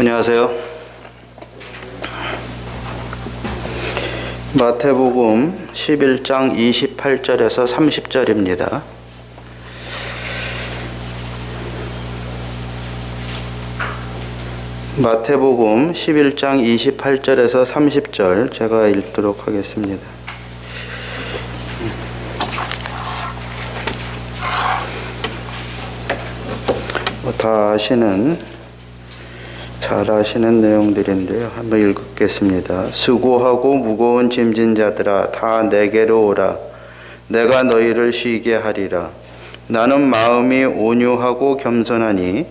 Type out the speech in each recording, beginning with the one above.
안녕하세요. 마태복음 11장 28절에서 30절입니다. 마태복음 11장 28절에서 30절 제가 읽도록 하겠습니다. 다 잘 아시는 내용들인데요. 한번 읽겠습니다. 수고하고 무거운 짐진 자들아 다 내게로 오라. 내가 너희를 쉬게 하리라. 나는 마음이 온유하고 겸손하니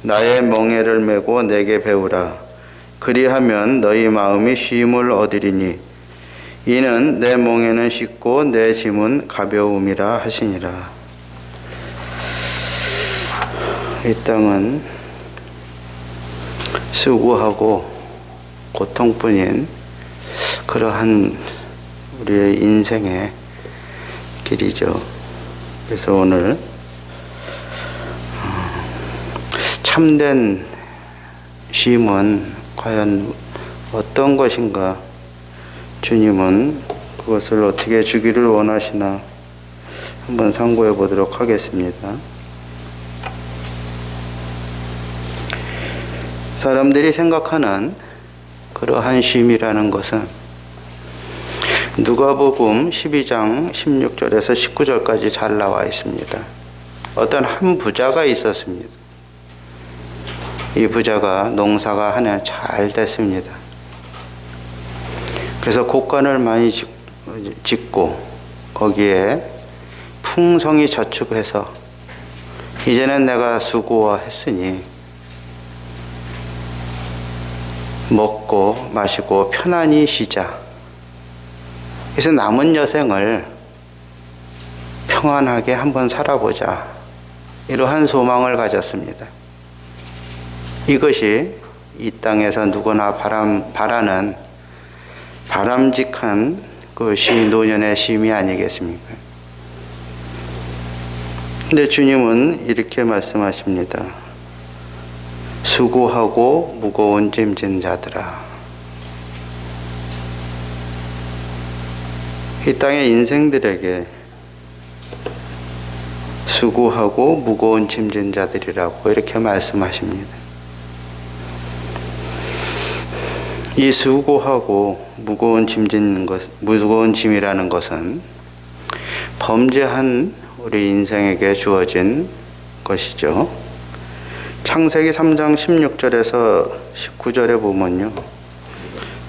나의 멍에를 메고 내게 배우라. 그리하면 너희 마음이 쉼을 얻으리니 이는 내 멍에는 쉽고 내 짐은 가벼움이라 하시니라. 이 땅은 수고하고 고통뿐인 그러한 우리의 인생의 길이죠. 그래서 오늘 참된 쉼은 과연 어떤 것인가? 주님은 그것을 어떻게 주기를 원하시나 한번 상고해 보도록 하겠습니다. 사람들이 생각하는 그러한 쉼이라는 것은 누가복음 12장 16절에서 19절까지 잘 나와 있습니다. 어떤 한 부자가 있었습니다. 이 부자가 농사가 하나 잘 됐습니다. 그래서 곡간을 많이 짓고 거기에 풍성히 저축해서 이제는 내가 수고했으니 먹고 마시고 편안히 쉬자. 그래서 남은 여생을 평안하게 한번 살아보자. 이러한 소망을 가졌습니다. 이것이 이 땅에서 누구나 바라는 바람직한 것이 노년의 쉼이 아니겠습니까? 근데 주님은 이렇게 말씀하십니다. 수고하고 무거운 짐진 자들아. 이 땅의 인생들에게 수고하고 무거운 짐진 자들이라고 이렇게 말씀하십니다. 이 수고하고 무거운 짐이라는 것은 범죄한 우리 인생에게 주어진 것이죠. 창세기 3장 16절에서 19절에 보면요.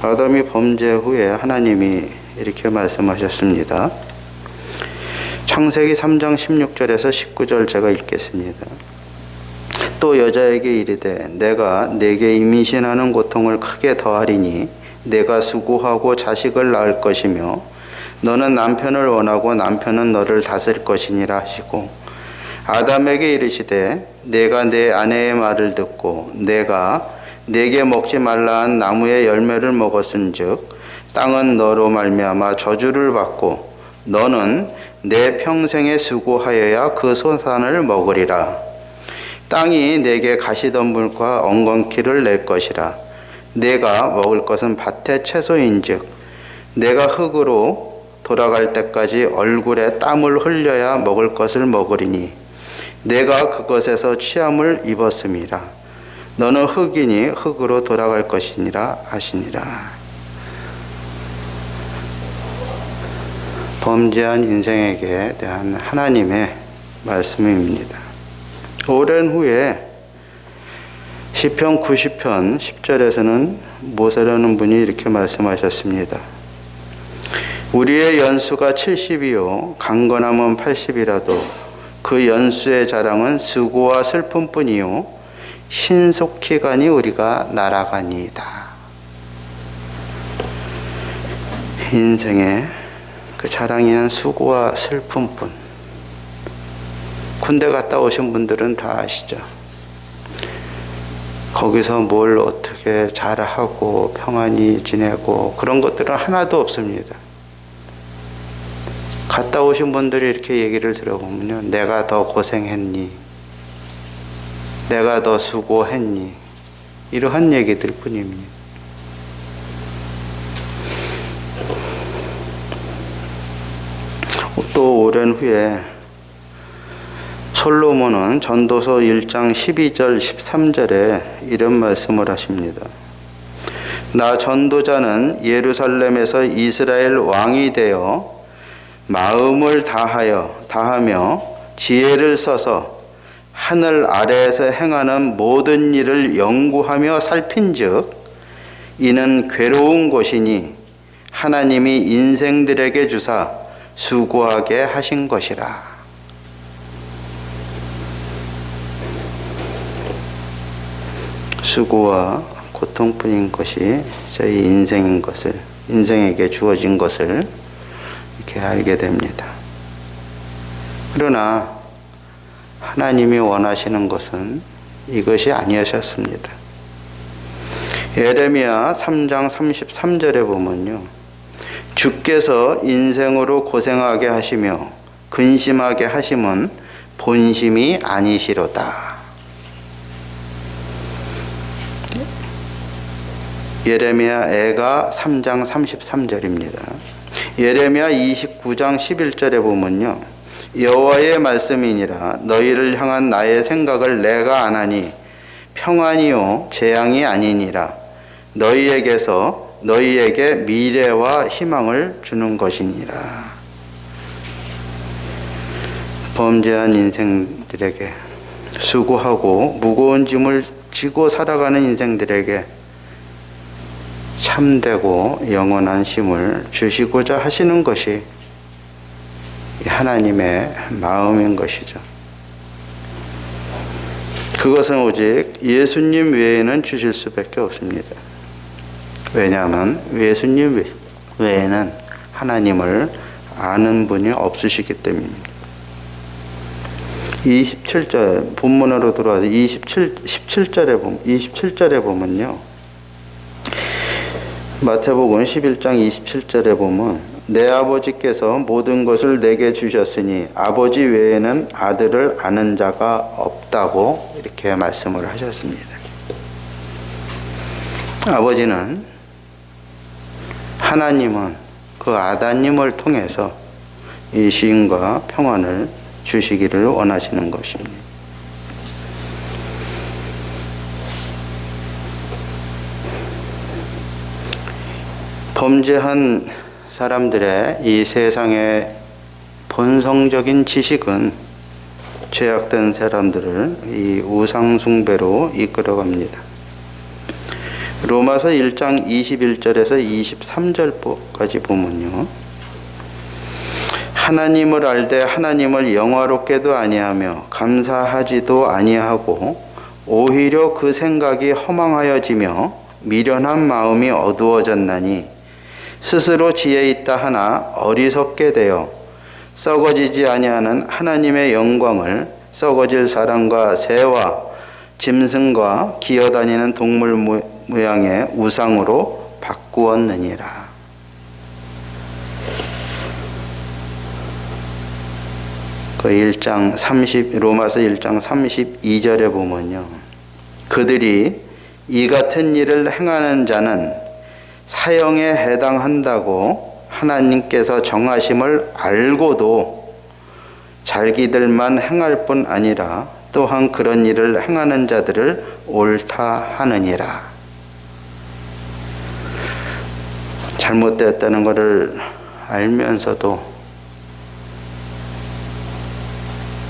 아담이 범죄 후에 하나님이 이렇게 말씀하셨습니다. 창세기 3장 16절에서 19절 제가 읽겠습니다. 또 여자에게 이르되 내가 네게 임신하는 고통을 크게 더하리니 내가 수고하고 자식을 낳을 것이며 너는 남편을 원하고 남편은 너를 다스릴 것이니라 하시고 아담에게 이르시되 내가 내 아내의 말을 듣고 내가 네게 먹지 말라 한 나무의 열매를 먹었은즉 땅은 너로 말미암아 저주를 받고 너는 내 평생에 수고하여야 그 소산을 먹으리라. 땅이 네게 가시덤불과 엉겅퀴를 낼 것이라. 네가 먹을 것은 밭의 채소인즉 내가 흙으로 돌아갈 때까지 얼굴에 땀을 흘려야 먹을 것을 먹으리니 내가 그것에서 취함을 입었음이라. 너는 흙이니 흙으로 돌아갈 것이니라 하시니라. 범죄한 인생에게 대한 하나님의 말씀입니다. 오랜 후에 시편 90편 10절에서는 모세라는 분이 이렇게 말씀하셨습니다. 우리의 연수가 70이요 강건함은 80이라도 그 연수의 자랑은 수고와 슬픔뿐이요 신속히 가니 우리가 날아가니이다. 인생의 그 자랑이는 수고와 슬픔뿐. 군대 갔다 오신 분들은 다 아시죠? 거기서 뭘 어떻게 잘하고 평안히 지내고 그런 것들은 하나도 없습니다. 갔다 오신 분들이 이렇게 얘기를 들어보면요. 내가 더 고생했니? 내가 더 수고했니? 이러한 얘기들 뿐입니다. 또 오랜 후에 솔로몬은 전도서 1장 12절 13절에 이런 말씀을 하십니다. 나 전도자는 예루살렘에서 이스라엘 왕이 되어 마음을 다하며 지혜를 써서 하늘 아래에서 행하는 모든 일을 연구하며 살핀즉 이는 괴로운 것이니 하나님이 인생들에게 주사 수고하게 하신 것이라. 수고와 고통뿐인 것이 저희 인생에게 주어진 것을 이렇게 알게 됩니다. 그러나 하나님이 원하시는 것은 이것이 아니었습니다. 예레미야 3장 33절에 보면요. 주께서 인생으로 고생하게 하시며 근심하게 하심은 본심이 아니시로다. 예레미야 애가 3장 33절입니다. 예레미야 29장 11절에 보면요. 여호와의 말씀이니라 너희를 향한 나의 생각을 내가 아나니 평안이요 재앙이 아니니라 너희에게 미래와 희망을 주는 것이니라. 범죄한 인생들에게 수고하고 무거운 짐을 지고 살아가는 인생들에게 참되고 영원한 쉼을 주시고자 하시는 것이 하나님의 마음인 것이죠. 그것은 오직 예수님 외에는 주실 수밖에 없습니다. 왜냐하면 예수님 외에는 하나님을 아는 분이 없으시기 때문입니다. 27절 본문으로 들어와서 27절에 보면요. 마태복음 11장 27절에 보면 내 아버지께서 모든 것을 내게 주셨으니 아버지 외에는 아들을 아는 자가 없다고 이렇게 말씀을 하셨습니다. 아버지는 하나님은 그 아다님을 통해서 이 시인과 평안을 주시기를 원하시는 것입니다. 범죄한 사람들의 이 세상의 본성적인 지식은 죄악된 사람들을 이 우상숭배로 이끌어갑니다. 로마서 1장 21절에서 23절까지 보면요. 하나님을 알되 하나님을 영화롭게도 아니하며 감사하지도 아니하고 오히려 그 생각이 허망하여지며 미련한 마음이 어두워졌나니 스스로 지혜 있다 하나 어리석게 되어 썩어지지 아니하는 하나님의 영광을 썩어질 사람과 새와 짐승과 기어다니는 동물 모양의 우상으로 바꾸었느니라. 그 로마서 1장 32절에 보면요. 그들이 이 같은 일을 행하는 자는 사형에 해당한다고 하나님께서 정하심을 알고도 자기들만 행할 뿐 아니라 또한 그런 일을 행하는 자들을 옳다 하느니라. 잘못되었다는 것을 알면서도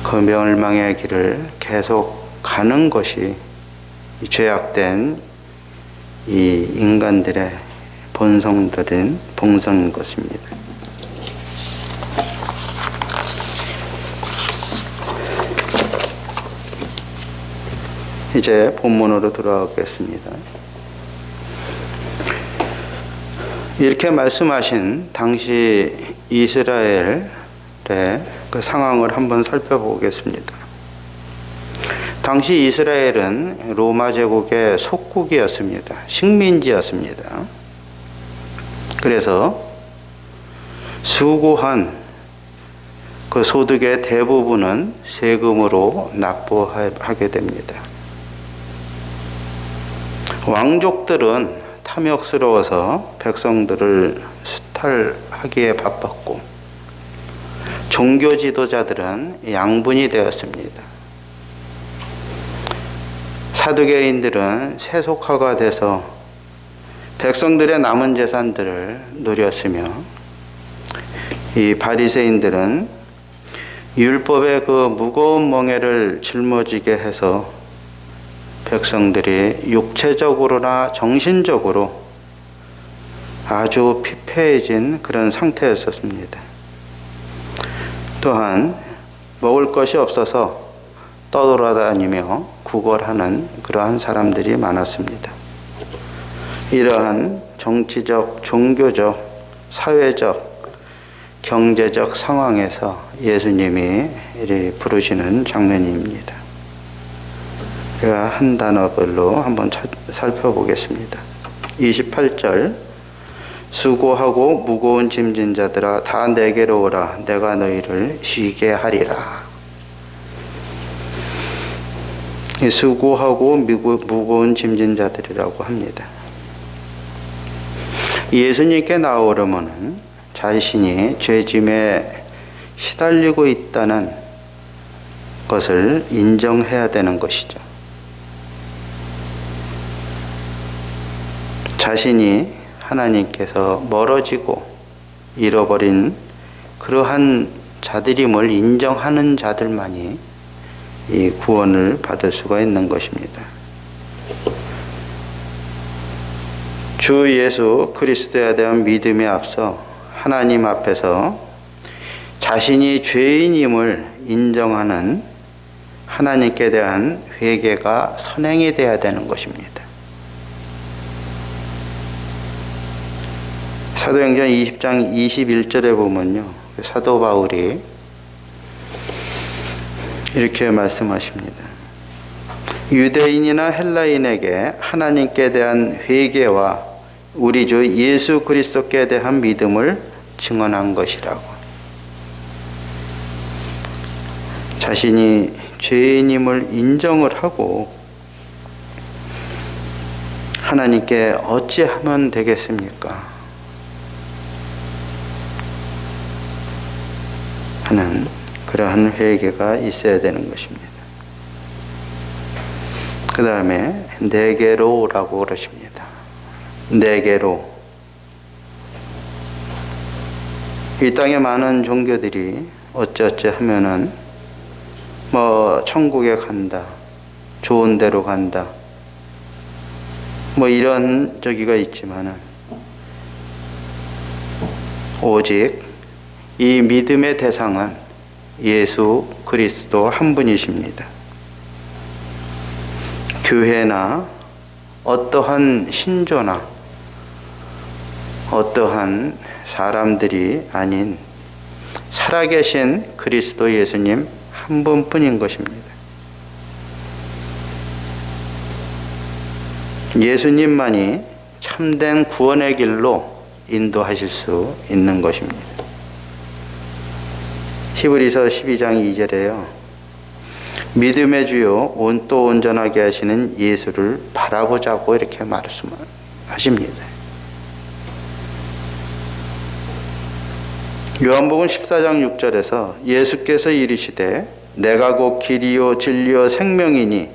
그 멸망의 길을 계속 가는 것이 죄악된 이 인간들의 본성인 것입니다. 이제 본문으로 돌아가겠습니다. 이렇게 말씀하신 당시 이스라엘의 그 상황을 한번 살펴보겠습니다. 당시 이스라엘은 로마 제국의 속국이었습니다. 식민지였습니다. 그래서 수고한 그 소득의 대부분은 세금으로 납부하게 됩니다. 왕족들은 탐욕스러워서 백성들을 수탈하기에 바빴고, 종교 지도자들은 양분이 되었습니다. 사두개인들은 세속화가 돼서 백성들의 남은 재산들을 누렸으며, 이 바리새인들은 율법의 그 무거운 멍에를 짊어지게 해서 백성들이 육체적으로나 정신적으로 아주 피폐해진 그런 상태였었습니다. 또한 먹을 것이 없어서 떠돌아다니며 구걸하는 그러한 사람들이 많았습니다. 이러한 정치적, 종교적, 사회적, 경제적 상황에서 예수님이 이리 부르시는 장면입니다. 제가 한 단어별로 한번 살펴보겠습니다. 28절, 수고하고 무거운 짐진 자들아 다 내게로 오라. 내가 너희를 쉬게 하리라. 수고하고 무거운 짐진 자들이라고 합니다. 예수님께 나오려면은 자신이 죄짐에 시달리고 있다는 것을 인정해야 되는 것이죠. 자신이 하나님께서 멀어지고 잃어버린 그러한 자들임을 인정하는 자들만이 이 구원을 받을 수가 있는 것입니다. 주 예수 그리스도에 대한 믿음에 앞서 하나님 앞에서 자신이 죄인임을 인정하는 하나님께 대한 회개가 선행이 되어야 되는 것입니다. 사도행전 20장 21절에 보면요, 사도 바울이 이렇게 말씀하십니다. 유대인이나 헬라인에게 하나님께 대한 회개와 우리 주 예수 그리스도께 대한 믿음을 증언한 것이라고. 자신이 죄인임을 인정을 하고 하나님께 어찌하면 되겠습니까? 하는 그러한 회개가 있어야 되는 것입니다. 그 다음에 내게로 오라고 그러십니다. 내게로. 이 땅에 많은 종교들이 어찌어찌 하면은 천국에 간다, 좋은 데로 간다, 이런 저기가 있지만은 오직 이 믿음의 대상은 예수 그리스도 한 분이십니다. 교회나 어떠한 신조나 어떠한 사람들이 아닌 살아계신 그리스도 예수님 한 분뿐인 것입니다. 예수님만이 참된 구원의 길로 인도하실 수 있는 것입니다. 히브리서 12장 2절에요. 믿음의 주요 또 온전하게 하시는 예수를 바라보자고 이렇게 말씀하십니다. 요한복음 14장 6절에서 예수께서 이르시되 내가 곧 길이요 진리요 생명이니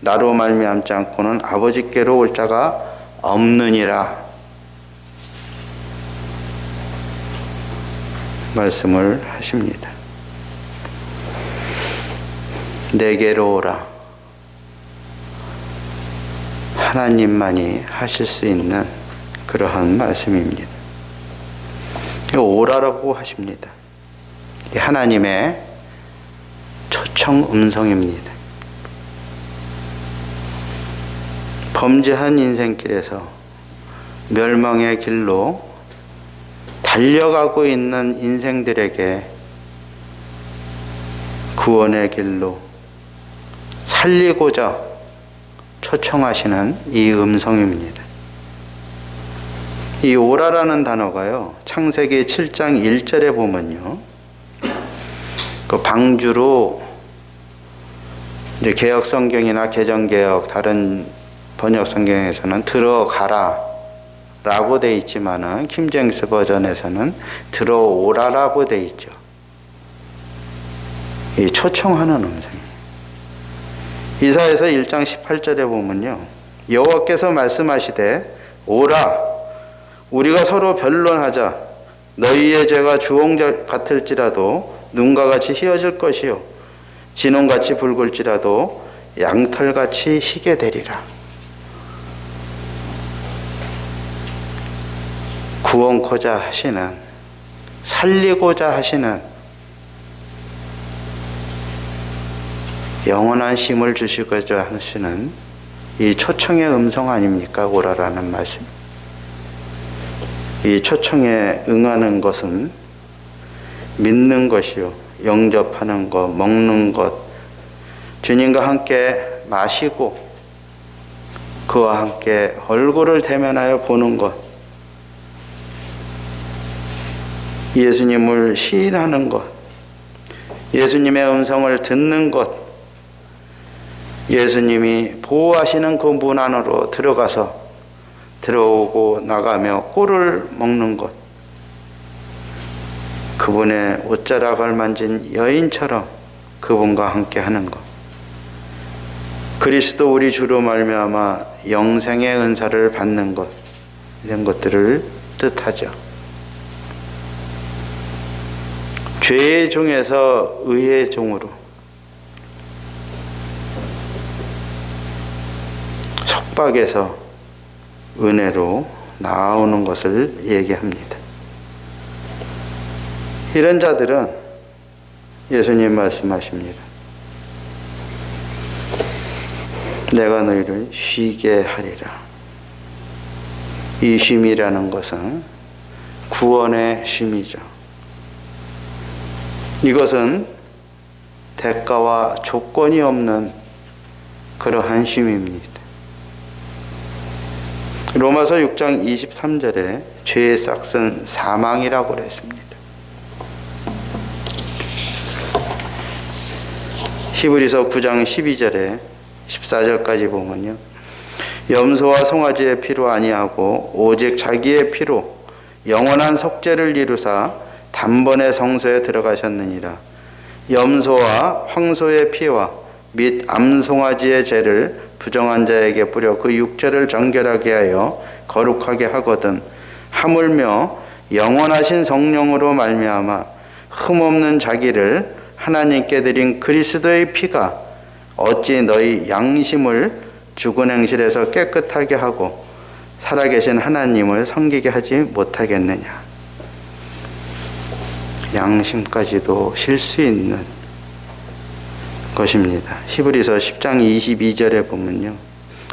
나로 말미암지 않고는 아버지께로 올 자가 없느니라 말씀을 하십니다. 내게로 오라. 하나님만이 하실 수 있는 그러한 말씀입니다. 오라라고 하십니다. 하나님의 초청 음성입니다. 범죄한 인생길에서 멸망의 길로 달려가고 있는 인생들에게 구원의 길로 살리고자 초청하시는 이 음성입니다. 이 오라라는 단어가요, 창세기 7장 1절에 보면요, 그 방주로 이제 개혁 성경이나 개정개혁 다른 번역 성경에서는 들어가라 라고 돼 있지만은 킹제임스 버전에서는 들어오라라고 돼 있죠. 이 초청하는 음성이에요. 이사야서 1장 18절에 보면요, 여호와께서 말씀하시되 오라 우리가 서로 변론하자. 너희의 죄가 주홍 같을지라도 눈과 같이 희어질 것이요 진홍같이 붉을지라도 양털같이 희게 되리라. 구원코자 하시는, 살리고자 하시는, 영원한 쉼을 주시고자 하시는 이 초청의 음성 아닙니까? 오라라는 말씀. 이 초청에 응하는 것은 믿는 것이요, 영접하는 것, 먹는 것, 주님과 함께 마시고 그와 함께 얼굴을 대면하여 보는 것, 예수님을 시인하는 것, 예수님의 음성을 듣는 것, 예수님이 보호하시는 그 문 안으로 들어오고 나가며 꿀을 먹는 것, 그분의 옷자락을 만진 여인처럼 그분과 함께 하는 것, 그리스도 우리 주로 말미암아 영생의 은사를 받는 것, 이런 것들을 뜻하죠. 죄의 종에서 의의 종으로, 속박에서 은혜로 나오는 것을 얘기합니다. 이런 자들은 예수님 말씀하십니다. 내가 너희를 쉬게 하리라. 이 쉼이라는 것은 구원의 쉼이죠. 이것은 대가와 조건이 없는 그러한 쉼입니다. 로마서 6장 23절에 죄의 싹은 사망이라고 그랬습니다. 히브리서 9장 12절에 14절까지 보면요, 염소와 송아지의 피로 아니하고 오직 자기의 피로 영원한 속죄를 이루사 단번에 성소에 들어가셨느니라. 염소와 황소의 피와 및 암송아지의 죄를 부정한 자에게 뿌려 그 육체를 정결하게 하여 거룩하게 하거든 하물며 영원하신 성령으로 말미암아 흠없는 자기를 하나님께 드린 그리스도의 피가 어찌 너희 양심을 죽은 행실에서 깨끗하게 하고 살아계신 하나님을 섬기게 하지 못하겠느냐. 양심까지도 실 수 있는 것입니다. 히브리서 10장 22절에 보면요,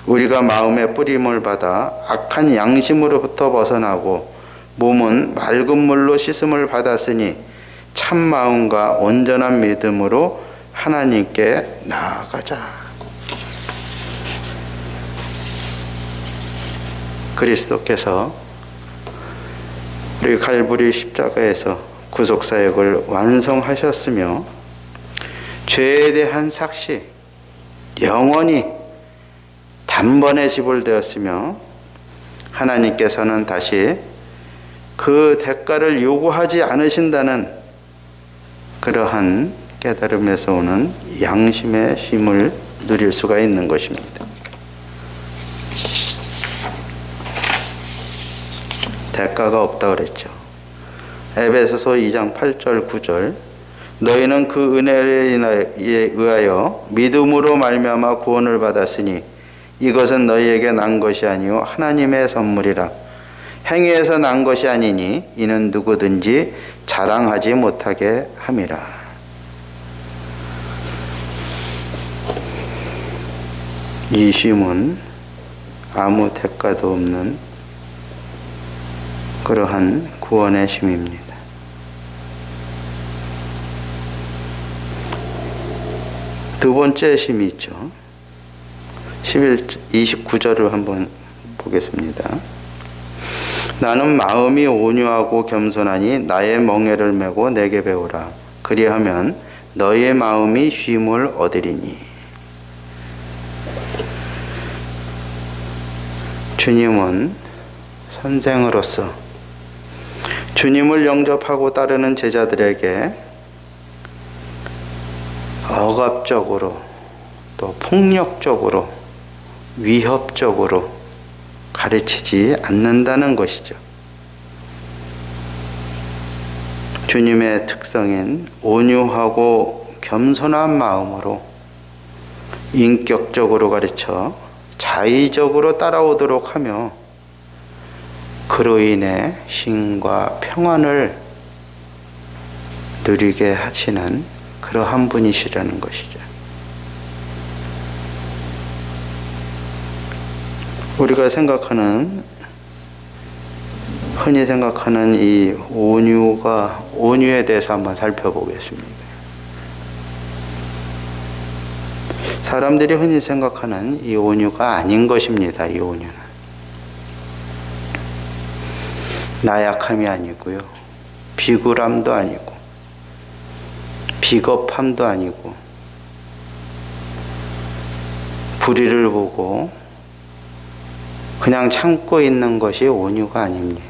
우리가 마음의 뿌림을 받아 악한 양심으로부터 벗어나고 몸은 맑은 물로 씻음을 받았으니 참 마음과 온전한 믿음으로 하나님께 나아가자. 그리스도께서 우리 갈보리 십자가에서 구속사역을 완성하셨으며 죄에 대한 삭시 영원히 단번에 지불되었으며 하나님께서는 다시 그 대가를 요구하지 않으신다는 그러한 깨달음에서 오는 양심의 쉼을 누릴 수가 있는 것입니다. 대가가 없다 그랬죠. 에베소서 2장 8절 9절 너희는 그 은혜에 의하여 믿음으로 말미암아 구원을 받았으니 이것은 너희에게 난 것이 아니요 하나님의 선물이라. 행위에서 난 것이 아니니 이는 누구든지 자랑하지 못하게 함이라. 이 쉼은 아무 대가도 없는 그러한 구원의 쉼입니다. 두 번째 쉼이 있죠. 29절을 한번 보겠습니다. 나는 마음이 온유하고 겸손하니 나의 멍에를 메고 내게 배우라. 그리하면 너의 마음이 쉼을 얻으리니. 주님은 선생으로서 주님을 영접하고 따르는 제자들에게 억압적으로 또 폭력적으로 위협적으로 가르치지 않는다는 것이죠. 주님의 특성인 온유하고 겸손한 마음으로 인격적으로 가르쳐 자의적으로 따라오도록 하며 그로 인해 쉼과 평안을 누리게 하시는 그러한 분이시라는 것이죠. 우리가 흔히 생각하는 이 온유에 대해서 한번 살펴보겠습니다. 사람들이 흔히 생각하는 이 온유가 아닌 것입니다. 이 온유는 나약함이 아니고요, 비굴함도 아니고 비겁함도 아니고 불의를 보고 그냥 참고 있는 것이 온유가 아닙니다.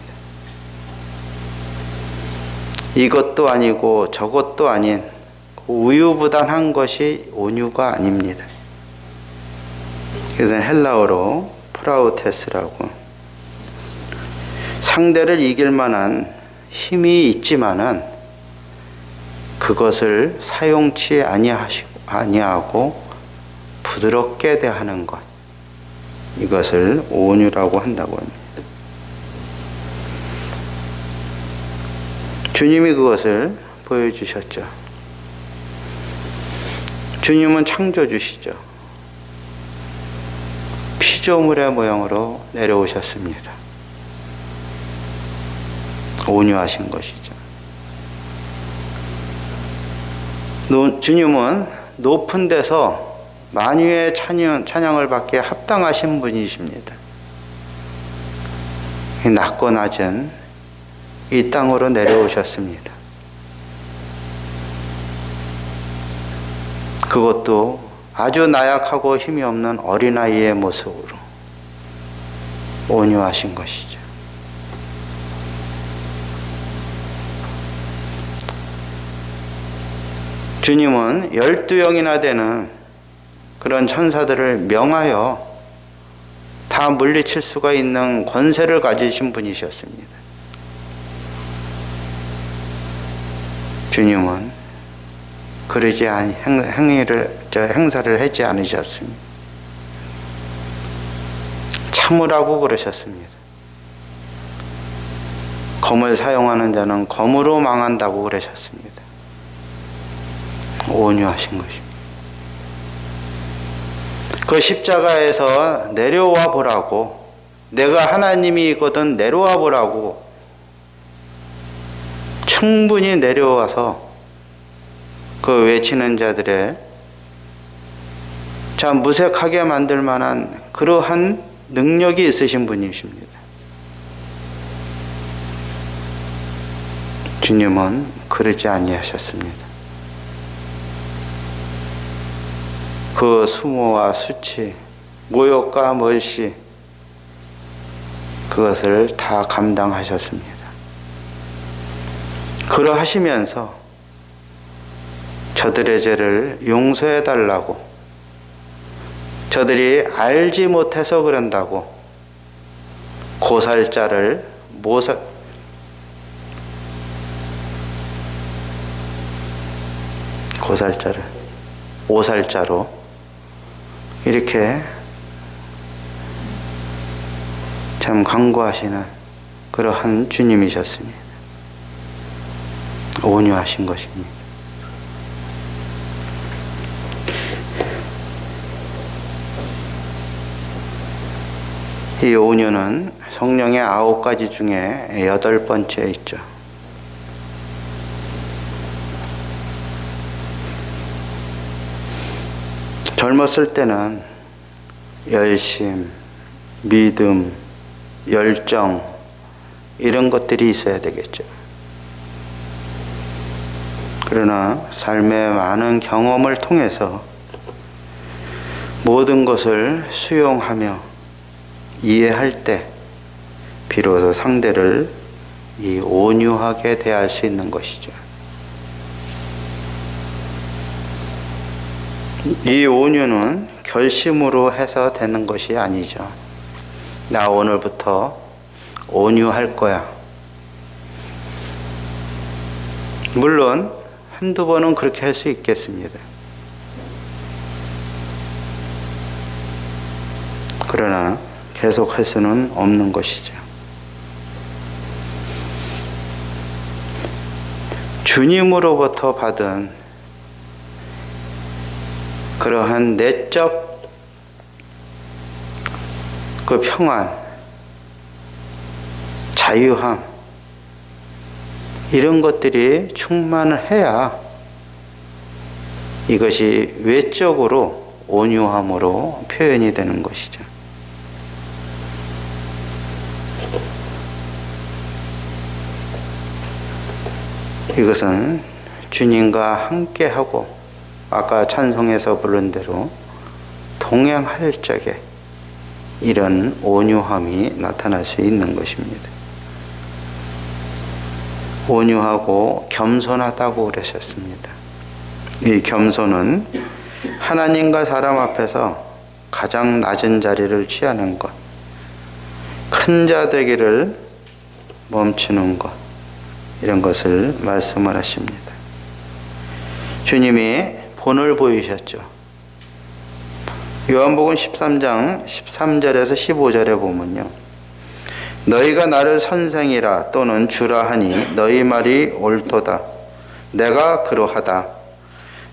이것도 아니고 저것도 아닌 우유부단한 것이 온유가 아닙니다. 그래서 헬라어로 프라우테스라고 상대를 이길 만한 힘이 있지만은 그것을 사용치 아니하고 부드럽게 대하는 것, 이것을 온유라고 한다고 합니다. 주님이 그것을 보여주셨죠. 주님은 창조주시죠. 피조물의 모양으로 내려오셨습니다. 온유하신 것이죠. 주님은 높은 데서 만유의 찬양을 받기에 합당하신 분이십니다. 낮고 낮은 이 땅으로 내려오셨습니다. 그것도 아주 나약하고 힘이 없는 어린아이의 모습으로 온유하신 것이죠. 주님은 12영이나 되는 그런 천사들을 명하여 다 물리칠 수가 있는 권세를 가지신 분이셨습니다. 주님은 그러지 행사를 하지 않으셨습니다. 참으라고 그러셨습니다. 검을 사용하는 자는 검으로 망한다고 그러셨습니다. 온유하신 것입니다. 그 십자가에서 내려와 보라고, 내가 하나님이거든 내려와 보라고 충분히 내려와서 그 외치는 자들의 참 무색하게 만들 만한 그러한 능력이 있으신 분이십니다. 주님은 그러지 아니하셨습니다. 그 수모와 수치, 모욕과 멀시, 그것을 다 감당하셨습니다. 그러하시면서 저들의 죄를 용서해 달라고, 저들이 알지 못해서 그런다고 오살자로 이렇게 참 강구하시는 그러한 주님이셨습니다. 온유하신 것입니다. 이 온유는 성령의 9가지 중에 8번째에 있죠. 젊었을 때는 열심, 믿음, 열정 이런 것들이 있어야 되겠죠. 그러나 삶의 많은 경험을 통해서 모든 것을 수용하며 이해할 때 비로소 상대를 이 온유하게 대할 수 있는 것이죠. 이 온유는 결심으로 해서 되는 것이 아니죠. 나 오늘부터 온유할 거야. 물론 한두 번은 그렇게 할 수 있겠습니다. 그러나 계속 할 수는 없는 것이죠. 주님으로부터 받은 그러한 내적 그 평안, 자유함, 이런 것들이 충만을 해야 이것이 외적으로 온유함으로 표현이 되는 것이죠. 이것은 주님과 함께하고 아까 찬송에서 부른 대로 동행할 적에 이런 온유함이 나타날 수 있는 것입니다. 온유하고 겸손하다고 그러셨습니다. 이 겸손은 하나님과 사람 앞에서 가장 낮은 자리를 취하는 것, 큰 자 되기를 멈추는 것, 이런 것을 말씀을 하십니다. 주님이 본을 보이셨죠. 요한복음 13장 13절에서 15절에 보면요, 너희가 나를 선생이라 또는 주라 하니 너희 말이 옳도다. 내가 그러하다.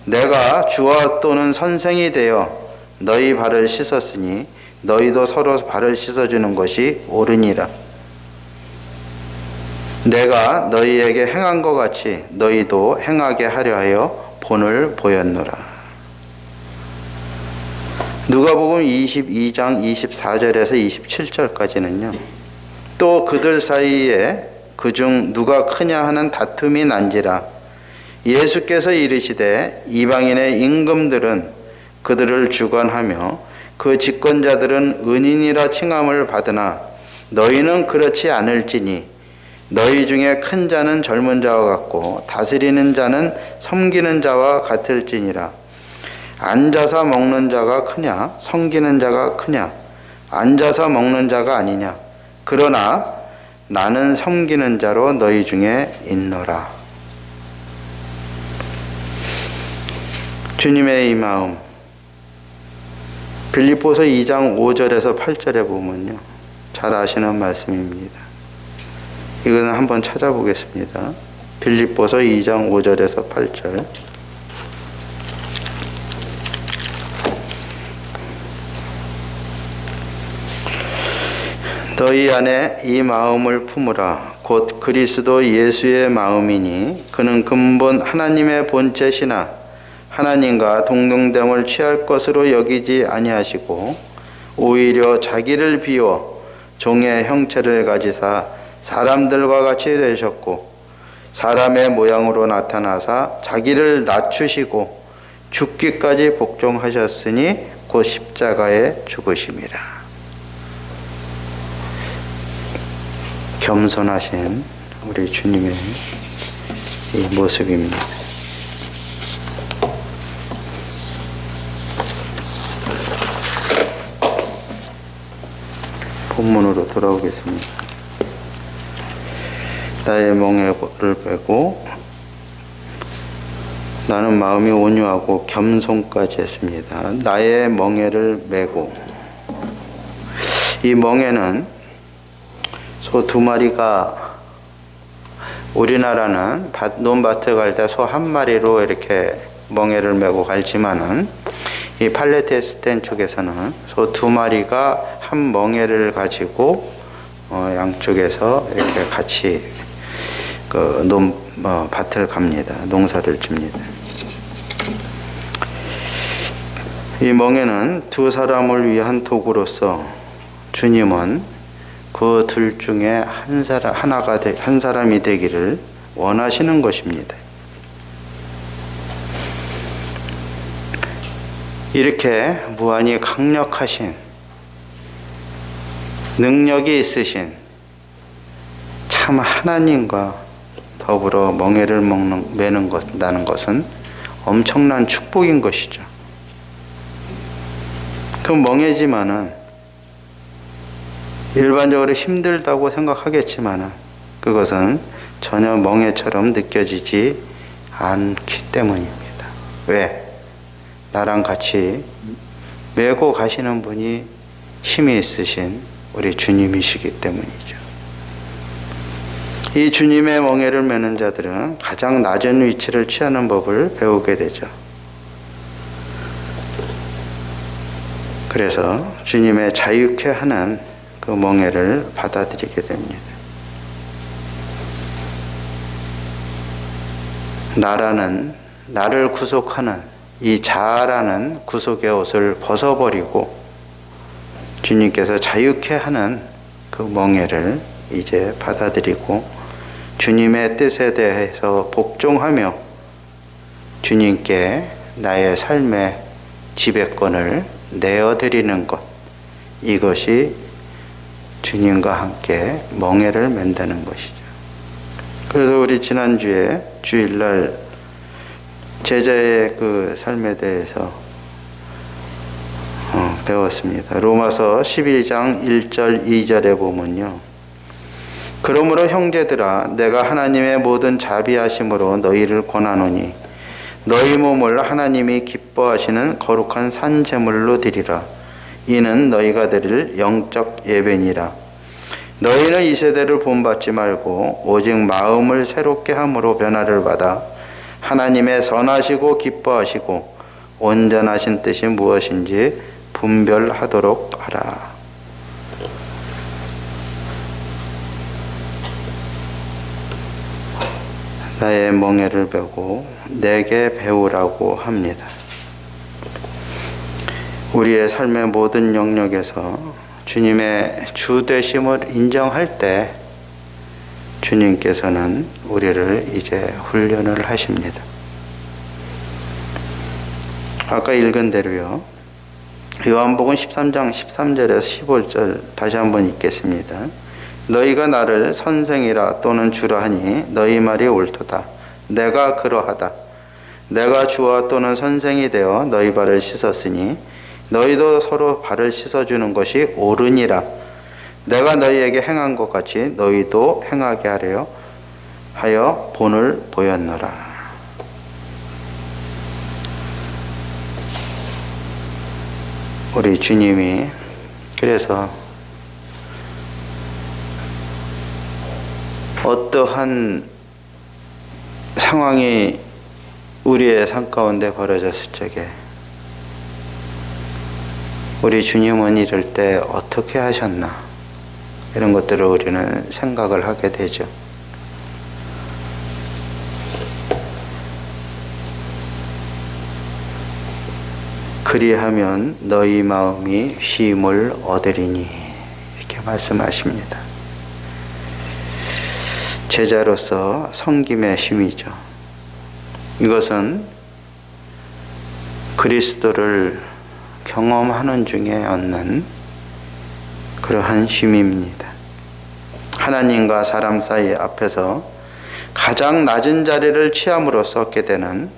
내가 주와 또는 선생이 되어 너희 발을 씻었으니 너희도 서로 발을 씻어주는 것이 옳으니라. 내가 너희에게 행한 것 같이 너희도 행하게 하려 하여 본을 보였노라. 누가복음 22장 24절에서 27절까지는요. 또 그들 사이에 그중 누가 크냐 하는 다툼이 난지라. 예수께서 이르시되 이방인의 임금들은 그들을 주관하며 그 집권자들은 은인이라 칭함을 받으나 너희는 그렇지 않을지니 너희 중에 큰 자는 젊은 자와 같고 다스리는 자는 섬기는 자와 같을지니라. 앉아서 먹는 자가 크냐 섬기는 자가 크냐? 앉아서 먹는 자가 아니냐? 그러나 나는 섬기는 자로 너희 중에 있노라. 주님의 이 마음, 빌립보서 2장 5절에서 8절에 보면요, 잘 아시는 말씀입니다. 이거는 한번 찾아보겠습니다. 빌립보서 2장 5절에서 8절. 너희 안에 이 마음을 품으라. 곧 그리스도 예수의 마음이니 그는 근본 하나님의 본체시나 하나님과 동등됨을 취할 것으로 여기지 아니하시고 오히려 자기를 비워 종의 형체를 가지사 사람들과 같이 되셨고 사람의 모양으로 나타나사 자기를 낮추시고 죽기까지 복종하셨으니 곧 십자가에 죽으심이라. 겸손하신 우리 주님의 이 모습입니다. 본문으로 돌아오겠습니다. 나의 멍에를 빼고 나는 마음이 온유하고 겸손까지 했습니다. 나의 멍에를 메고, 이 멍에는 소 2마리가, 우리나라는 논밭에 갈 때 소 1마리로 이렇게 멍에를 메고 갈지만은 이 팔레스타인 쪽에서는 소 2마리가 한 멍에를 가지고 양쪽에서 이렇게 같이 밭을 갑니다. 농사를 줍니다. 이 멍에는 두 사람을 위한 도구로서 주님은 그 둘 중에 한 사람이 되기를 원하시는 것입니다. 이렇게 무한히 강력하신 능력이 있으신 참 하나님과 더불어 멍에를 매는 것은 엄청난 축복인 것이죠. 그 멍에지만은 일반적으로 힘들다고 생각하겠지만은 그것은 전혀 멍에처럼 느껴지지 않기 때문입니다. 왜? 나랑 같이 메고 가시는 분이 힘이 있으신 우리 주님이시기 때문이죠. 이 주님의 멍에를 매는 자들은 가장 낮은 위치를 취하는 법을 배우게 되죠. 그래서 주님의 자유케 하는 그 멍에를 받아들이게 됩니다. 나를 구속하는 이 자아라는 구속의 옷을 벗어버리고 주님께서 자유케 하는 그 멍에를 이제 받아들이고 주님의 뜻에 대해서 복종하며 주님께 나의 삶의 지배권을 내어드리는 것, 이것이 주님과 함께 멍에를 맨다는 것이죠. 그래서 우리 지난주에 주일날 제자의 그 삶에 대해서 배웠습니다. 로마서 12장 1절 2절에 보면요, 그러므로 형제들아 내가 하나님의 모든 자비하심으로 너희를 권하노니 너희 몸을 하나님이 기뻐하시는 거룩한 산 제물로 드리라. 이는 너희가 드릴 영적 예배니라. 너희는 이 세대를 본받지 말고 오직 마음을 새롭게 함으로 변화를 받아 하나님의 선하시고 기뻐하시고 온전하신 뜻이 무엇인지 분별하도록 하라. 나의 멍에를 베고 내게 배우라고 합니다. 우리의 삶의 모든 영역에서 주님의 주되심을 인정할 때 주님께서는 우리를 이제 훈련을 하십니다. 아까 읽은 대로요. 요한복음 13장 13절에서 15절 다시 한번 읽겠습니다. 너희가 나를 선생이라 또는 주라 하니 너희 말이 옳도다. 내가 그러하다. 내가 주와 또는 선생이 되어 너희 발을 씻었으니 너희도 서로 발을 씻어주는 것이 옳으니라. 내가 너희에게 행한 것 같이 너희도 행하게 하여 본을 보였노라. 우리 주님이 그래서 어떠한 상황이 우리의 삶 가운데 벌어졌을 적에 우리 주님은 이럴 때 어떻게 하셨나, 이런 것들을 우리는 생각을 하게 되죠. 그리하면 너희 마음이 쉼을 얻으리니, 이렇게 말씀하십니다. 제자로서 섬김의 쉼이죠. 이것은 그리스도를 경험하는 중에 얻는 그러한 쉼입니다. 하나님과 사람 사이 앞에서 가장 낮은 자리를 취함으로써 얻게 되는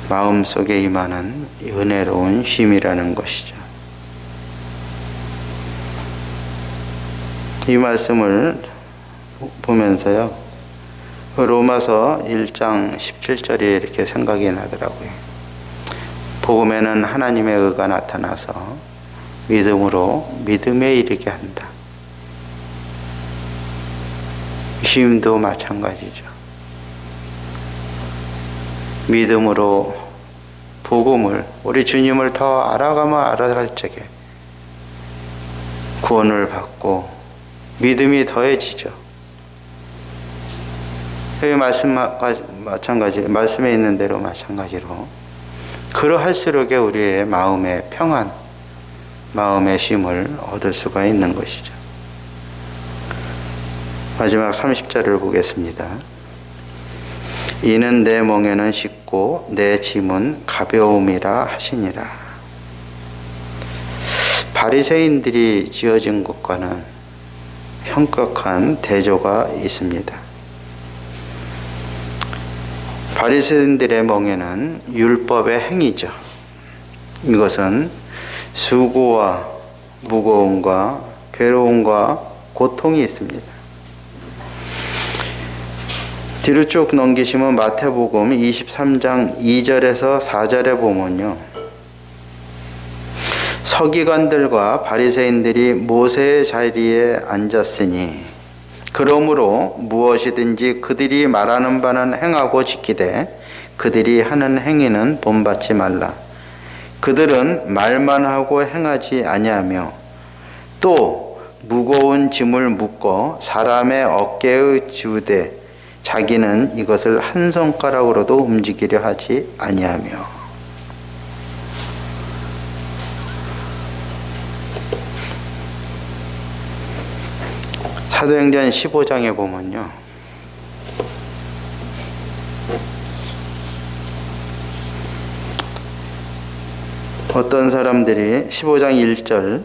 마음속에 임하는 은혜로운 쉼이라는 것이죠. 이 말씀을 보면서요, 로마서 1장 17절이 이렇게 생각이 나더라고요. 복음에는 하나님의 의가 나타나서 믿음으로 믿음에 이르게 한다. 쉼도 마찬가지죠. 믿음으로 복음을, 우리 주님을 더 알아가면 알아갈 적에 구원을 받고 믿음이 더해지죠. 여기 말씀에 있는 대로 마찬가지로 그러할수록에 우리의 마음의 평안, 마음의 쉼을 얻을 수가 있는 것이죠. 마지막 30절을 보겠습니다. 이는 내 멍에는 쉽고 내 짐은 가벼움이라 하시니라. 바리새인들이 지어진 것과는 현격한 대조가 있습니다. 바리새인들의 멍에는 율법의 행위죠. 이것은 수고와 무거움과 괴로움과 고통이 있습니다. 뒤를 쭉 넘기시면 마태복음 23장 2절에서 4절에 보면요, 서기관들과 바리새인들이 모세의 자리에 앉았으니 그러므로 무엇이든지 그들이 말하는 바는 행하고 지키되 그들이 하는 행위는 본받지 말라. 그들은 말만 하고 행하지 아니하며 또 무거운 짐을 묶어 사람의 어깨에 지우되 자기는 이것을 한 손가락으로도 움직이려 하지 아니하며. 사도행전 15장에 보면요, 어떤 사람들이 15장 1절,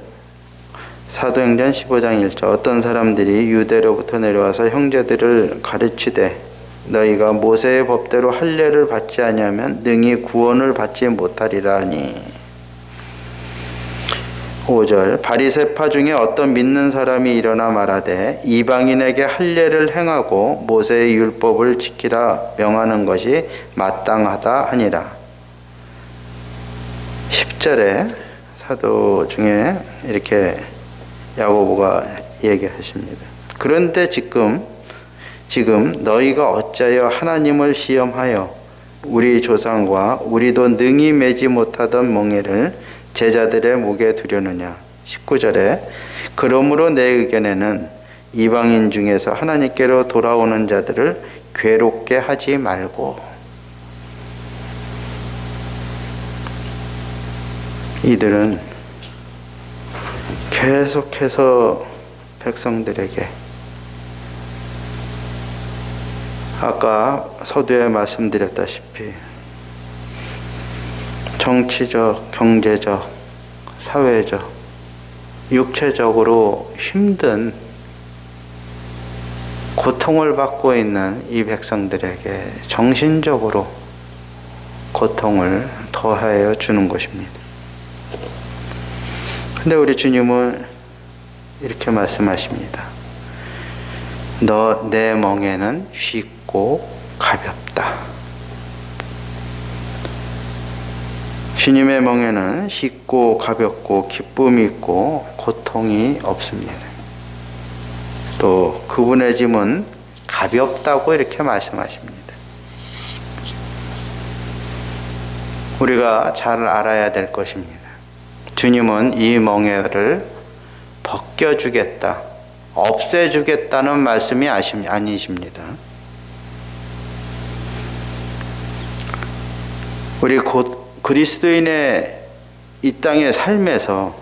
사도행전 15장 1절, 어떤 사람들이 유대로부터 내려와서 형제들을 가르치되 너희가 모세의 법대로 할례를 받지 아니하면 능히 구원을 받지 못하리라 하니. 5절, 바리새파 중에 어떤 믿는 사람이 일어나 말하되 이방인에게 할례를 행하고 모세의 율법을 지키라 명하는 것이 마땅하다 하니라. 10절에 사도 중에 이렇게 야고보가 얘기하십니다. 그런데 지금 너희가 어찌하여 하나님을 시험하여 우리 조상과 우리도 능히 매지 못하던 멍에를 제자들의 목에 두려느냐. 19절에 그러므로 내 의견에는 이방인 중에서 하나님께로 돌아오는 자들을 괴롭게 하지 말고. 이들은 계속해서 백성들에게 아까 서두에 말씀드렸다시피 정치적, 경제적, 사회적, 육체적으로 힘든 고통을 받고 있는 이 백성들에게 정신적으로 고통을 더하여 주는 것입니다. 근데 우리 주님은 이렇게 말씀하십니다. 내 멍에는 쉽고 가볍다. 주님의 멍에는 쉽고 가볍고 기쁨이 있고 고통이 없습니다. 또 그분의 짐은 가볍다고 이렇게 말씀하십니다. 우리가 잘 알아야 될 것입니다. 주님은 이 멍에를 벗겨주겠다, 없애주겠다는 말씀이 아니십니다. 우리 그리스도인의 이 땅의 삶에서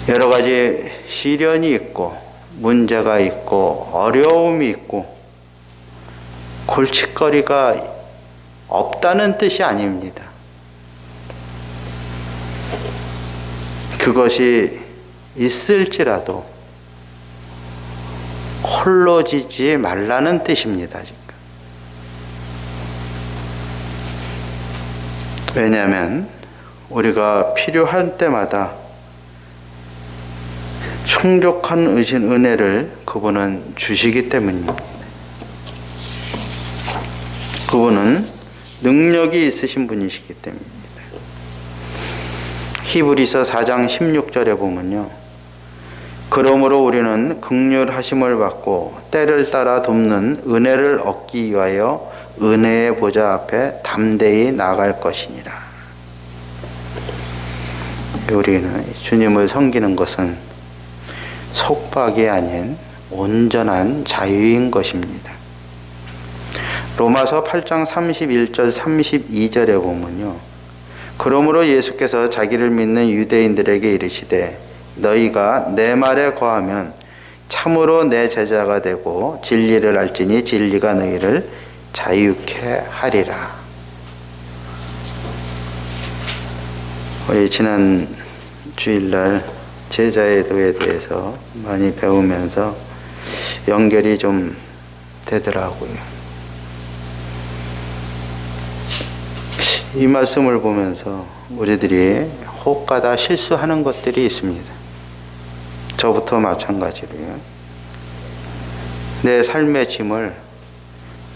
여러 가지 시련이 있고 문제가 있고 어려움이 있고 골칫거리가 없다는 뜻이 아닙니다. 그것이 있을지라도 홀로 지지 말라는 뜻입니다. 지금. 왜냐하면 우리가 필요한 때마다 충족한 은혜를 그분은 주시기 때문입니다. 그분은 능력이 있으신 분이시기 때문입니다. 히브리서 4장 16절에 보면요, 그러므로 우리는 긍휼하심을 받고 때를 따라 돕는 은혜를 얻기 위하여 은혜의 보좌 앞에 담대히 나아갈 것이니라. 우리는 주님을 섬기는 것은 속박이 아닌 온전한 자유인 것입니다. 로마서 8장 31절 32절에 보면요, 그러므로 예수께서 자기를 믿는 유대인들에게 이르시되 너희가 내 말에 거하면 참으로 내 제자가 되고 진리를 알지니 진리가 너희를 자유케 하리라. 우리 지난 주일날 제자애도에 대해서 많이 배우면서 연결이 좀 되더라고요. 이 말씀을 보면서 우리들이 혹가다 실수하는 것들이 있습니다. 저부터 마찬가지로요. 내 삶의 짐을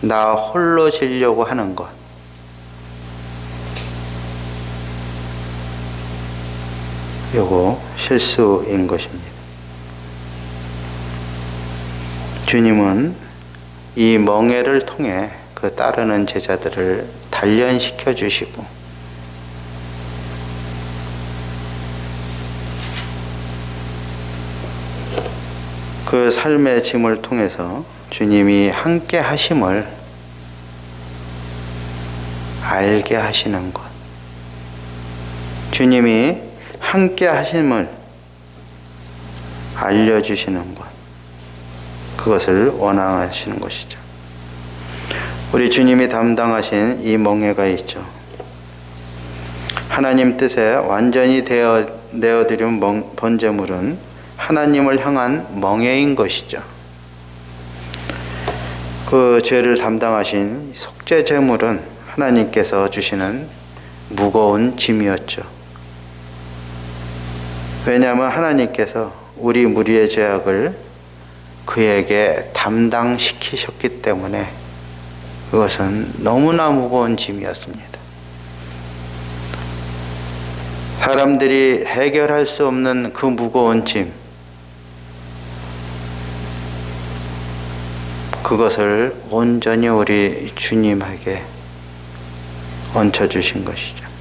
나 홀로 지려고 하는 것. 요거 실수인 것입니다. 주님은 이 멍에를 통해 그 따르는 제자들을 단련시켜 주시고 그 삶의 짐을 통해서 주님이 함께 하심을 알게 하시는 것. 주님이 함께 하심을 알려주시는 것. 그것을 원하시는 것이죠. 우리 주님이 담당하신 이 멍에가 있죠. 하나님 뜻에 완전히 내어드린 번제물은 하나님을 향한 멍에인 것이죠. 그 죄를 담당하신 속죄 제물은 하나님께서 주시는 무거운 짐이었죠. 왜냐하면 하나님께서 우리 무리의 죄악을 그에게 담당시키셨기 때문에 그것은 너무나 무거운 짐이었습니다. 사람들이 해결할 수 없는 그 무거운 짐, 그것을 온전히 우리 주님에게 얹혀주신 것이죠.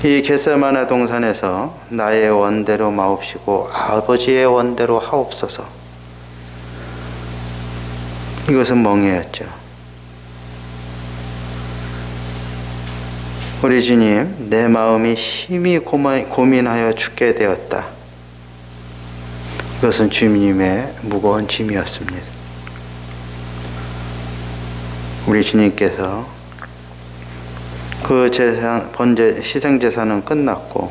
이 겟세마네 동산에서 나의 원대로 마옵시고 아버지의 원대로 하옵소서. 이것은 멍에였죠. 우리 주님, 내 마음이 심히 고민하여 죽게 되었다. 이것은 주님의 무거운 짐이었습니다. 우리 주님께서 그 제사, 희생제사는 끝났고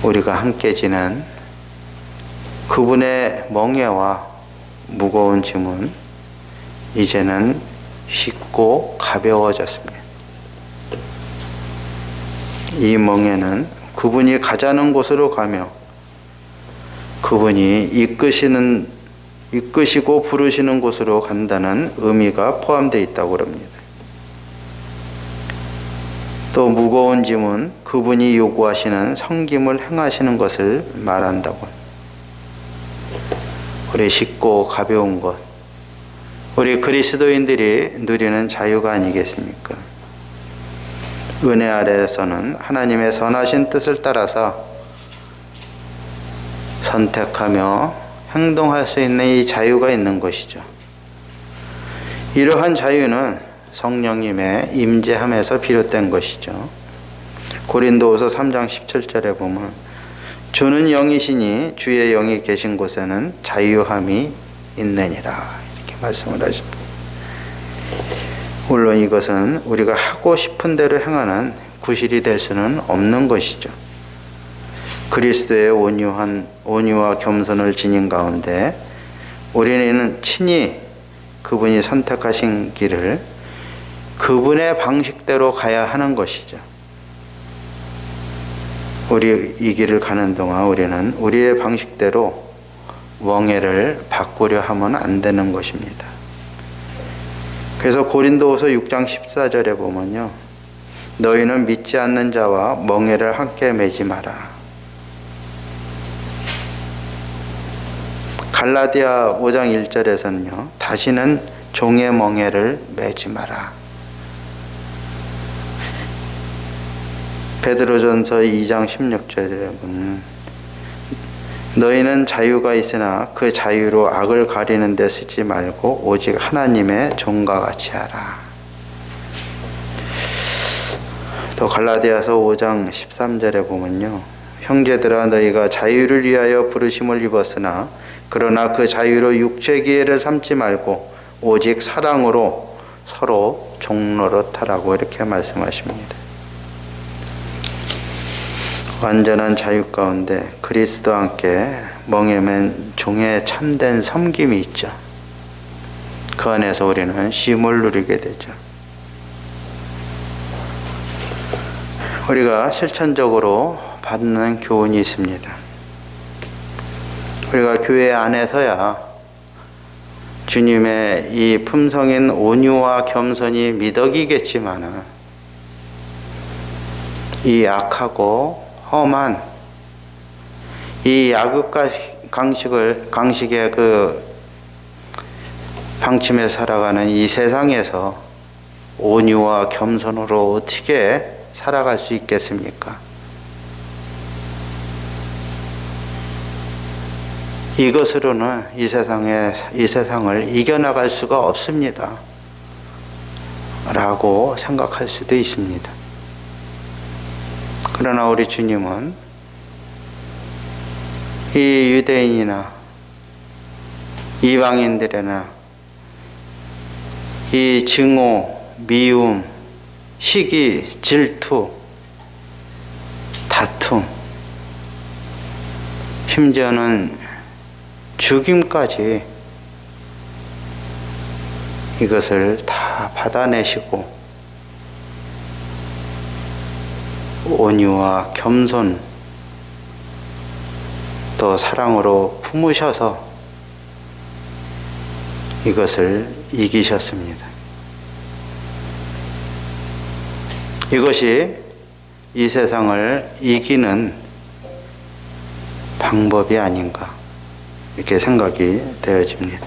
우리가 함께 지낸 그분의 멍에와 무거운 짐은 이제는 쉽고 가벼워졌습니다. 이 멍에는 그분이 가자는 곳으로 가며 그분이 이끄시고 부르시는 곳으로 간다는 의미가 포함되어 있다고 합니다. 또 무거운 짐은 그분이 요구하시는 섬김을 행하시는 것을 말한다고. 우리 쉽고 가벼운 것, 우리 그리스도인들이 누리는 자유가 아니겠습니까? 은혜 아래에서는 하나님의 선하신 뜻을 따라서 선택하며 행동할 수 있는 이 자유가 있는 것이죠. 이러한 자유는 성령님의 임재함에서 비롯된 것이죠. 고린도후서 3장 17절에 보면 주는 영이시니 주의 영이 계신 곳에는 자유함이 있느니라 이렇게 말씀을 하십니다. 물론 이것은 우리가 하고 싶은 대로 행하는 구실이 될 수는 없는 것이죠. 그리스도의 온유와 겸손을 지닌 가운데 우리는 친히 그분이 선택하신 길을 그분의 방식대로 가야 하는 것이죠. 우리 이 길을 가는 동안 우리는 우리의 방식대로 멍에를 바꾸려 하면 안 되는 것입니다. 그래서 고린도후서 6장 14절에 보면요. 너희는 믿지 않는 자와 멍에를 함께 매지 마라. 갈라디아 5장 1절에서는요. 다시는 종의 멍에를 매지 마라. 베드로전서 2장 16절에 보면 너희는 자유가 있으나 그 자유로 악을 가리는 데 쓰지 말고 오직 하나님의 종과 같이 하라. 또 갈라디아서 5장 13절에 보면요. 형제들아 너희가 자유를 위하여 부르심을 입었으나 그러나 그 자유로 육체의 기회를 삼지 말고 오직 사랑으로 서로 종노릇하라고 이렇게 말씀하십니다. 완전한 자유 가운데 그리스도와 함께 멍에맨 종의 참된 섬김이 있죠. 그 안에서 우리는 쉼을 누리게 되죠. 우리가 실천적으로 받는 교훈이 있습니다. 우리가 교회 안에서야 주님의 이 품성인 온유와 겸손이 미덕이겠지만 이 악하고 험한 이 야급과 강식의 그 방침에 살아가는 이 세상에서 온유와 겸손으로 어떻게 살아갈 수 있겠습니까? 이것으로는 이 세상을 이겨나갈 수가 없습니다. 라고 생각할 수도 있습니다. 그러나 우리 주님은 이 유대인이나 이방인들이나 이 증오, 미움, 시기, 질투, 다툼, 심지어는 죽임까지 이것을 다 받아내시고 온유와 겸손 또 사랑으로 품으셔서 이것을 이기셨습니다. 이것이 이 세상을 이기는 방법이 아닌가 이렇게 생각이 되어집니다.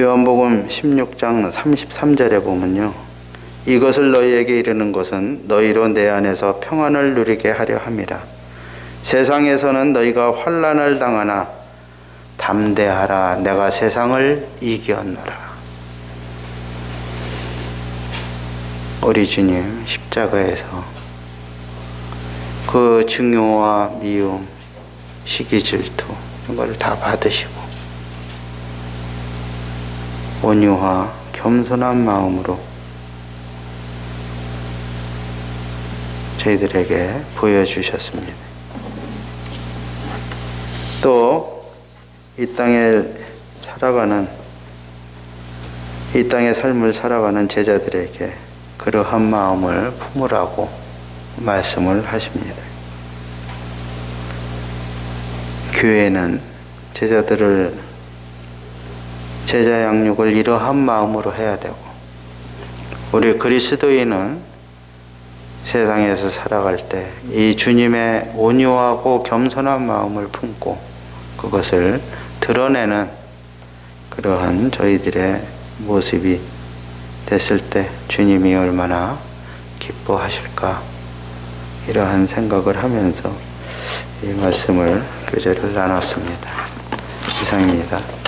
요한복음 16장 33절에 보면요. 이것을 너희에게 이르는 것은 너희로 내 안에서 평안을 누리게 하려 함이라. 세상에서는 너희가 환난을 당하나 담대하라. 내가 세상을 이겼노라. 우리 주님 십자가에서 그 증오와 미움, 시기, 질투 이런 걸 다 받으시고 온유와 겸손한 마음으로 저희들에게 보여주셨습니다. 또 이 땅의 삶을 살아가는 제자들에게 그러한 마음을 품으라고 말씀을 하십니다. 교회는 제자 양육을 이러한 마음으로 해야 되고, 우리 그리스도인은 세상에서 살아갈 때 이 주님의 온유하고 겸손한 마음을 품고 그것을 드러내는 그러한 저희들의 모습이 됐을 때 주님이 얼마나 기뻐하실까, 이러한 생각을 하면서 이 말씀을 교제를 나눴습니다. 이상입니다.